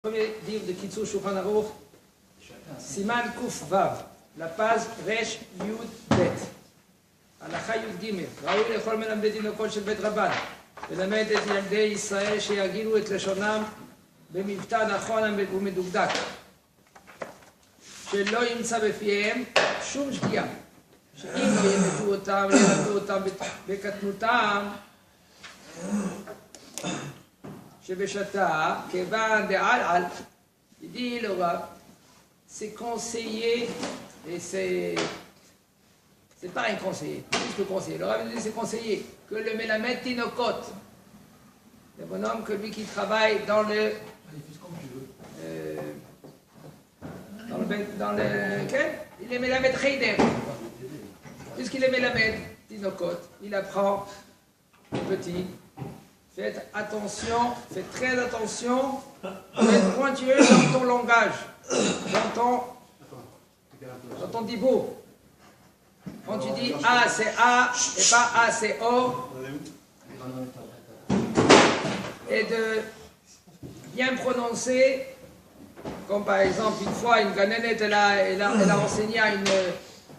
Premier livre de Kitzur Shulchan Aruch, Siman Kuf Vav, la page Resh Yud Bet. הלכה י"ג, ראוי לכל מלמדי תינוקות של בית רבן, ללמד את ילדי ישראל שיגילו את לשונם במבטא נכון ומדוקדק, שלא ימצא בפיהם שום שגיאה, שאם ילמדו אותם בקטנותם, שבשעתה, כיוון דעל, dit le Rav, c'est conseillé et c'est pas un conseiller, plus que conseiller. Le Rav dit c'est conseillé que le Melamed Tinokot, le bonhomme que lui qui travaille dans le quel? Il est Melamed Heider. Puisqu'il est Melamed Tinokot, il apprend aux petits. Faites attention, faites très attention, faites pointueux dans ton langage, dans ton dibo. Quand tu dis A, c'est A et pas A, c'est O. Et de bien prononcer, comme par exemple une fois une ganenette, elle a enseigné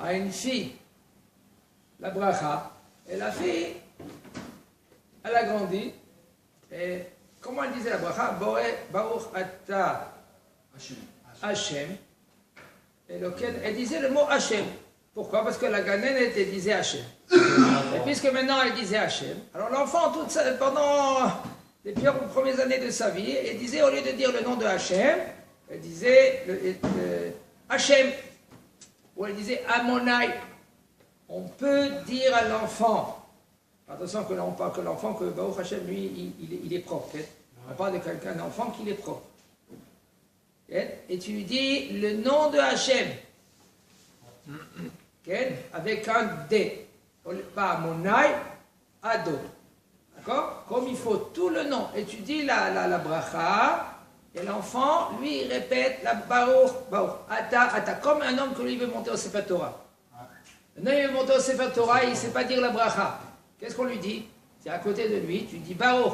à une fille la bracha, et la fille, elle a grandi. Et comment elle disait la bracha? Baruch Ata Hashem. Et elle disait le mot Hashem. Pourquoi? Parce que la ganenette elle disait Hashem. Et puisque maintenant elle disait Hashem, alors l'enfant, pendant les premières années de sa vie, elle disait, au lieu de dire le nom de Hashem, elle disait Hashem. Ou elle disait Amonai. On peut dire à l'enfant, attention que l'enfant, que Baruch Hashem, lui, il est propre. On parle de quelqu'un, d'un enfant qui est propre. Et tu lui dis le nom de Hashem. Avec un D. Pas Monai, Ado. D'accord? Comme il faut tout le nom. Et tu dis la bracha. Et l'enfant, lui, il répète la Baruch, Ata. Comme un homme que lui veut monter au Sefer Torah. Un homme veut monter au Sefer Torah, il ne sait pas dire la bracha. Qu'est-ce qu'on lui dit? C'est à côté de lui, tu dis Baruch,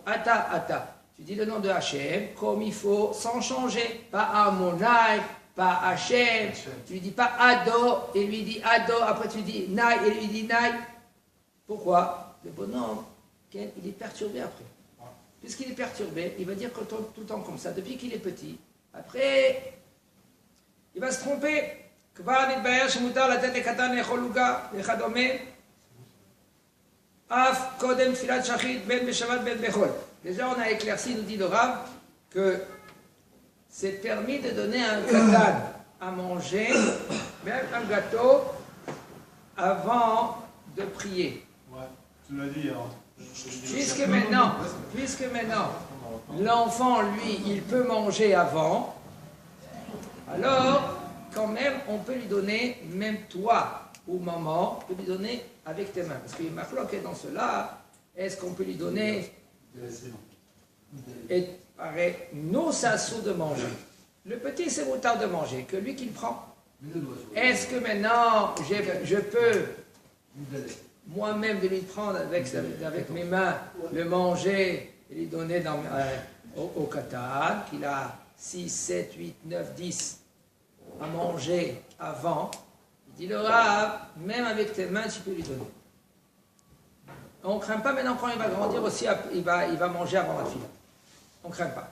Ata. Tu dis le nom de Hachem comme il faut, sans changer. Pas Amonai, pas Hachem. Tu lui dis pas Ado, et lui dit Ado. Après tu dis Naï, et lui dit Naï. Pourquoi? Le bonhomme, il est perturbé après. Puisqu'il est perturbé, il va dire tout le temps comme ça, depuis qu'il est petit. Après, il va se tromper. Déjà, on a éclairci, nous dit le Rav, que c'est permis de donner un katan à manger, même un gâteau, avant de prier. Ouais, tu l'as dit. Hein. Puisque maintenant, l'enfant, lui, il peut manger avant, alors, quand même, on peut lui donner, même toi ou maman, peut lui donner avec tes mains. Parce qu'il y a marloqué dans cela, est-ce qu'on peut lui donner et pareil, nous, ça sous de manger. Le petit, c'est moutard de manger, que lui qu'il prend. Est-ce que maintenant, je peux moi-même de lui prendre avec mes mains, le manger et lui donner au katan, qu'il a 6, 7, 8, 9, 10 à manger avant? Il dit le Rav, même avec tes mains, tu peux lui donner. On ne craint pas maintenant quand il va grandir aussi, il va manger avant la fila. On ne craint pas.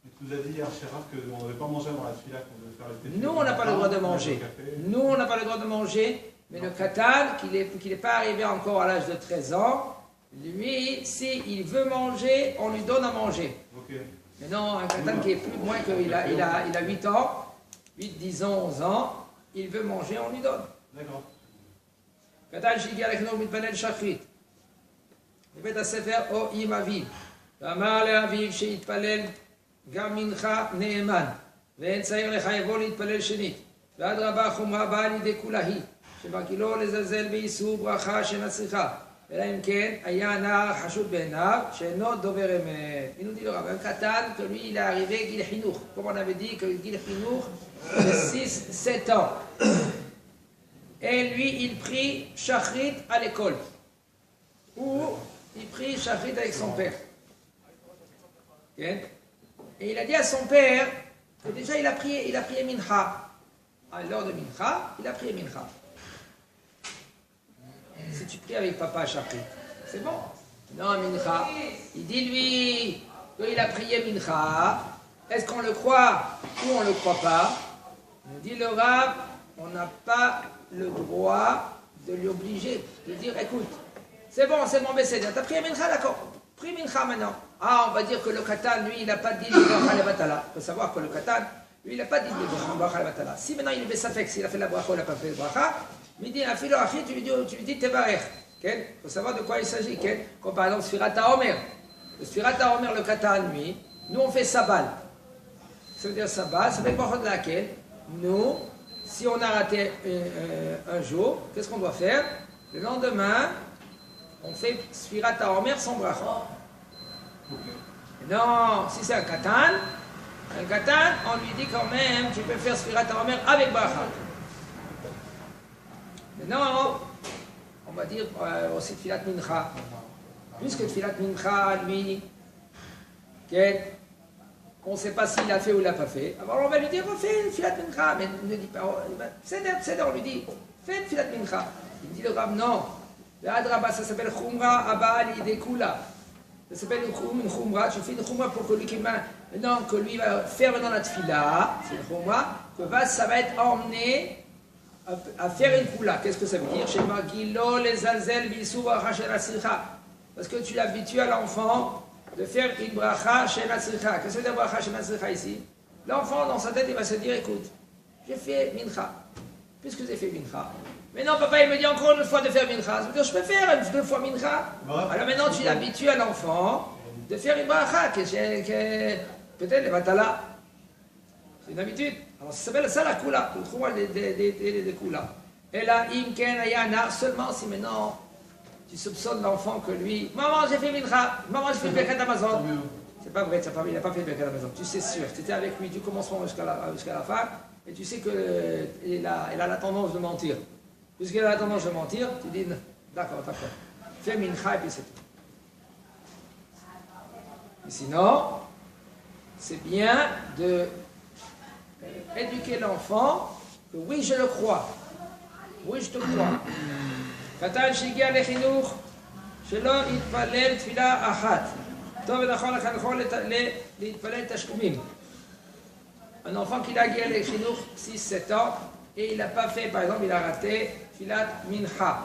Tu nous as dit hier, Chéraf, qu'on ne devait pas manger avant la fila, qu'on devait faire les Nous, on n'a pas le droit de manger. Nous, on n'a pas le droit de manger, mais le katan, qu'il n'est pas arrivé encore à l'âge de 13 ans, lui, s'il veut manger, on lui donne à manger. Okay. Mais non, un katan qui est plus moins qu'il a 8 ans, 8, 10 ans, 11 ans, il veut manger, on lui donne. D'accord. Katan שהגיע לחינוך מתפלל שחרית בבית הספר או עם אביו ואמר לאביו שיתפלל גם מנחה נאמן ואין צעיר לחייבו להתפלל שנית ואדרבה חומרה באה לידי כולה היא שבגילו לזלזל באיסור ברכה שנצריכה אלא אם כן היה נער חשוד בעיניו שאינו דובר אמת. Il nous dit le Rav, un katan que lui il est arrivé גיל חינוך, comme on avait dit que גיל חינוך c'est 6, 7 ans. Et lui, il prie Shachrit à l'école. Ou il prie Shachrit avec son père. Okay? Et il a dit à son père que déjà il a prié Mincha. À l'heure de Mincha, il a prié Mincha. Si tu pries avec papa à Shachrit, c'est bon. Non, Mincha. Il dit lui qu'il a prié Mincha. Est-ce qu'on le croit ou on ne le croit pas? Il dit le Rav, on n'a pas le droit de lui obliger, de dire écoute, c'est bon, Besséder, t'as prié Mincha, d'accord, prie Mincha maintenant. Ah, on va dire que le Katan, lui, il n'a pas dit le Bracha Levatala. Il faut savoir que le Katan, lui, il n'a pas dit le Bracha Levatala. Si maintenant il est Bessafek, s'il a fait la Bracha ou il n'a pas fait la Bracha, il dit à Philo Achi, tu lui dis Tevarech. Il faut savoir de quoi il s'agit. Comme par exemple Sfirat HaOmer. Le Sfirat HaOmer, le Katan, lui, nous on fait Sabal. Ça veut dire Sabal, ça veut dire Bracha de laquelle nous, si on a raté un jour, qu'est-ce qu'on doit faire? Le lendemain, on fait Sfirat HaOmer sans bracha. Non, si c'est un katan, on lui dit quand même, tu peux faire Sfirat HaOmer avec bracha. Mais non, on va dire aussi Tfilat Mincha. Puisque Tfilat Mincha, lui, on ne sait pas s'il l'a fait ou il ne l'a pas fait. Alors on va lui dire, fais Tfilat Mincha. Mais il ne dit pas, c'est on lui dit, fais Tfilat Mincha. Il dit le Rav, non. Le Adraba, ça s'appelle Khumra Abal Idekula. Ça s'appelle une Khumra. Tu fais une Khumra pour que lui qui maintenant que lui va faire maintenant la Tfila, c'est une Khumra, que ça va être emmené à faire une Kula. Qu'est-ce que ça veut dire? Chez Magilo, les Alzel, Bisou, Bracha, parce que tu l'habitues à l'enfant de faire une Bracha, chez Natsricha. Qu'est-ce que veut dire Bracha, chez Natsricha ici? L'enfant, dans sa tête, il va se dire écoute, j'ai fait Mincha. Puisque j'ai fait Mincha. Mais non, papa, il me dit encore une fois de faire Mincha. Ça veut dire, je peux faire deux fois Mincha. Alors maintenant, tu l'habitues à l'enfant de faire une bracha, que peut-être les batala. C'est une habitude. Alors ça s'appelle ça la kula, le trouva des kula. Et là, imken ayana, seulement si maintenant tu soupçonnes l'enfant que lui, maman, j'ai fait Mincha, maman, j'ai fait le Birkat Amazon. C'est pas vrai, il n'a pas fait le Birkat Amazon. Tu sais sûr, tu étais avec lui du commencement jusqu'à la fin, et tu sais qu'il a la tendance de mentir. Puisqu'il a la tendance de mentir, tu dis, d'accord, fais Mincha et puis c'est tout. Mais sinon, c'est bien de éduquer l'enfant que oui, je le crois. Oui, je te crois. Katan shigia lechinuch, shelo yitpalel tfila achat. Tov v'nachon lechanchon להתפלל תשלומים. Un enfant qui a guéri les chinuch 6-7 ans, et il n'a pas fait, par exemple, il a raté Tfilat Mincha.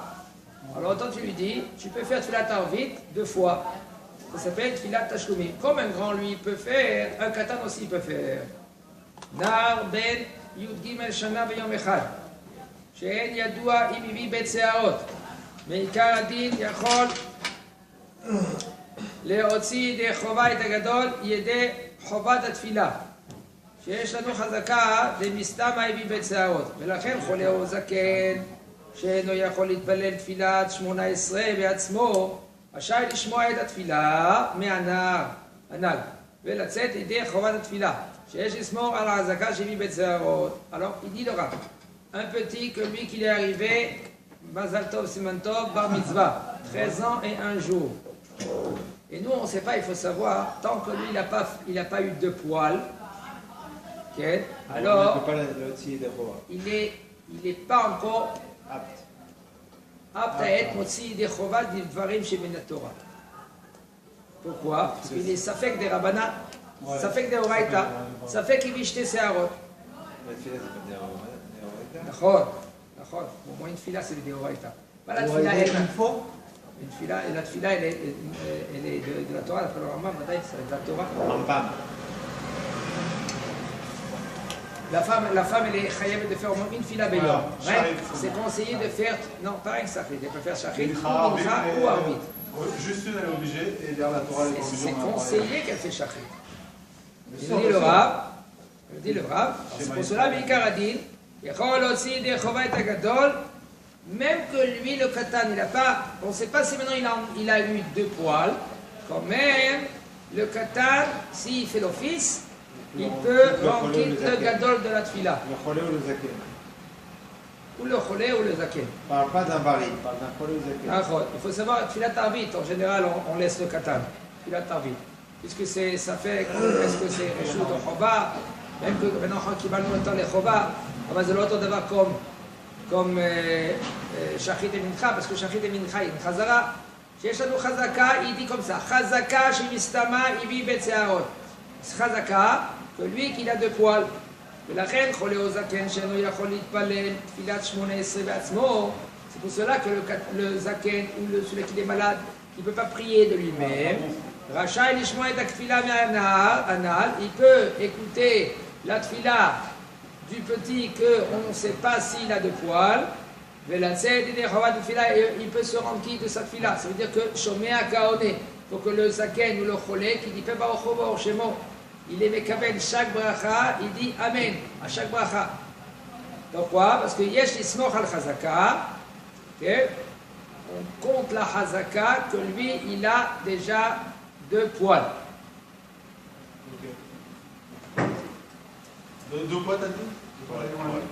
Alors, toi, tu lui dis, tu peux faire Tfilat Arvit 2 fois. Ça s'appelle Tfilat Tashlumim. Comme un grand, lui, peut faire, un katan aussi peut faire. Nar ben Yud Gimel Shana B'Yom Echad. She'en Yadua Im Ivi Bet Se'arot. Me'ikar Adin Yachol Le'otzi De Chova Et Agadol Yede Chovat Atfilah. שיש לנו חזקה למסתם ההביא בצערות, ולכן חולה או זקן שאינו יכול להתפלל תפילת 18 בעצמו, רשאי לשמוע את התפילה מהנער הנ"ל, ולצאת ידי חובת התפילה, שיש לשמור על החזקה שהביא בצערות. Alors, il dit le Rav, un petit que lui qu'il est arrivé, Mazal Tov Siman Tov, Bar Mitzvah, 13 ans et 1 jour. Et nous, on ne sait pas, il faut savoir, tant que lui, il n'a pas eu de poils, okay. Alors, il n'est pas encore apte à être motzi de chova d'idvarim chez Torah. Pourquoi? Parce qu'il est safek des rabbana, safek des oraita, safek qui vishte seharot. D'accord. Au moins une fila c'est des oraita. La tfila est la tfila elle est de la Torah, d'après le Rambam, c'est de la Torah. La femme, elle est chayavet de faire au moins une fila beyom. C'est conseillé de faire, non, pas un shachrit, elle peut faire shachrit, ou mincha, ou arvit. Juste une, elle est obligée, et derrière la Torah, elle est obligée. C'est conseillé qu'elle fait shachrit. Il dit le Rav, c'est pour cela, Mikar Adin, Yachol aussi de Chova et Agadol, même que lui, le katan, il n'a pas, on ne sait pas si maintenant il a eu 2 poils, quand même, le katan, s'il fait l'office, il peut remplir le gadol de la tfila. Le cholé ou le zaken. Ou le cholé ou le zaken. On ne parle pas d'un bari, on parle d'un cholé ou zaken. Il faut savoir, tfilat arvit, en général, on laisse le katan. Tfilat arvit. puisque ça fait est-ce que c'est Réchou de Chova, même que maintenant qui va nous entendre les Chova, c'est l'autre d'abord comme Shachrit et Mincha, parce que Shachrit et Mincha, il y a une Chazara. שיש לנו חזקה, il dit comme ça, חזקה שמסתמה הביא בצערות. חזקה, que lui qu'il a deux poils. ולכן חולה או זקן שאינו יכול להתפלל תפילת 18 בעצמו, c'est pour cela que le זקן ou celui qui est malade, il ne peut pas prier de lui-même. רשאי לשמוע את התפילה מהנ"ל, il peut écouter la tfila du petit qu'on ne sait pas s'il a deux poils. Il peut se rendre quitte de sa tfila. Ça veut dire que Shomea Kaone, il faut que le Zaken ou le Cholé qui dit Peba Ochoba Oshemo, il est Mekaben chaque bracha, il dit Amen à chaque bracha. Pourquoi? Parce que Yesh Ismoch al Chazaka, on compte la Chazaka que lui il a déjà deux poils. Deux poils t'as dit?